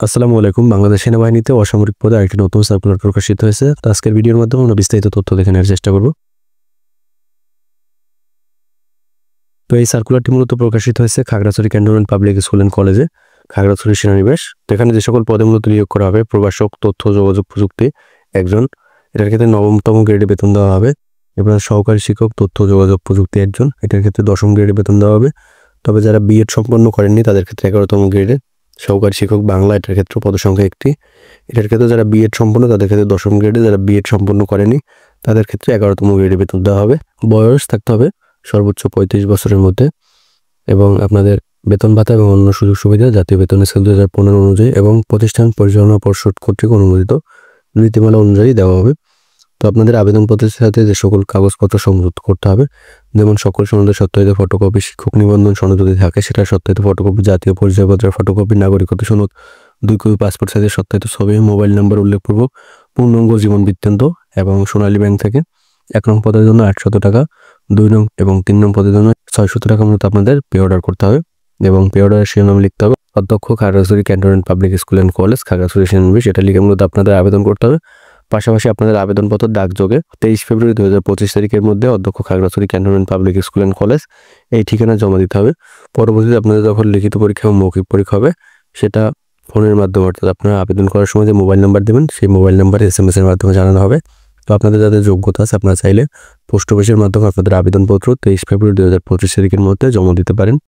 আসসালামু আলাইকুম। বাংলাদেশ সেনাবাহিনীতে অসামরিক পদে আরেকটি নতুন সার্কুলার প্রকাশিত হয়েছে। তো আজকের ভিডিওর মাধ্যমে আমরা বিস্তারিত তথ্য দেখে নেওয়ার চেষ্টা করব। তো এই সার্কুলারটি মূলত প্রকাশিত হয়েছে Khagrachari cantonment public school and কলেজে, খাগড়াছড়ি সেনানিবাস। তো এখানে যে সকল পদে মূলত নিয়োগ করা হবে, প্রভাষক, তথ্য যোগাযোগ প্রযুক্তি একজন, এটার ক্ষেত্রে 9তম গ্রেডে বেতন দেওয়া হবে। এবার সহকারী শিক্ষক তথ্য যোগাযোগ প্রযুক্তি একজন, এটার ক্ষেত্রে 10ম গ্রেডে বেতন দেওয়া হবে। তবে যারা বিএড সম্পন্ন করেননি তাদের ক্ষেত্রে 11তম গ্রেডে। সহকারী শিক্ষক বাংলা, এটার ক্ষেত্রে পদসংখ্যা 1টি। এটার ক্ষেত্রে যারা বিএড সম্পন্ন তাদের ক্ষেত্রে 10ম গ্রেডে, যারা বিএড সম্পন্ন করেনি তাদের ক্ষেত্রে 11তম গ্রেডে বেতন দেওয়া হবে। বয়স থাকতে হবে সর্বোচ্চ 35 বছরের মধ্যে এবং আপনাদের বেতন ভাতা এবং অন্য সুযোগ সুবিধা জাতীয় বেতন স্কেল 2015 অনুযায়ী এবং প্রতিষ্ঠান পরিচালনা পর্ষদ কর্তৃক অনুমোদিত নীতিমালা অনুযায়ী দেওয়া হবে। তো আপনাদের আবেদনপত্রের সাথে যে সকল কাগজপত্র সংযুক্ত করতে হবে, যেমন সকল সনদের সত্যায়িত ফটোকপি, শিক্ষক নিবন্ধন সনদ যদি থাকে সেটা সত্যায়িত ফটোকপি, জাতীয় পরিচয়পত্রের ফটোকপি, নাগরিকত্ব সনদ, 2 কপি পাসপোর্ট সাইজের সত্যায়িত ছবি, মোবাইল নাম্বার উল্লেখপূর্বক, পূর্ণাঙ্গ জীবন বৃত্তান্ত এবং সোনালী ব্যাংক থেকে 1 নং পদের জন্য 800 টাকা, 2 নং এবং 3 নং পদের জন্য 600 টাকা মতো আপনাদের পে অর্ডার করতে হবে এবং পে অর্ডারের শিরোনাম লিখতে হবে অধ্যক্ষ Khagrachari cantonment public school and college, Khagrachhari সেনানিবাস। এটা লিখে মূলত আপনাদের আবেদন করতে হবে। পাশাপাশি আপনাদের আবেদনপত্র ডাকযোগে 23 ফেব্রুয়ারি 2025 তারিখের মধ্যে অধ্যক্ষ Khagrachari cantonment public school and college এই ঠিকানা জমা দিতে হবে। পরবর্তীতে আপনাদের যখন লিখিত পরীক্ষা এবং মৌখিক পরীক্ষা হবে সেটা ফোনের মাধ্যমে, অর্থাৎ আপনারা আবেদন করার সময় যে মোবাইল নাম্বার দেবেন সেই মোবাইল নাম্বারে SMS এর মাধ্যমে জানানো হবে। তো আপনাদের যাদের যোগ্যতা আছে আপনারা চাইলে পোস্ট অফিসের মাধ্যমে আপনাদের আবেদনপত্র 23 ফেব্রুয়ারি 2025 তারিখের মধ্যে জমা দিতে পারেন।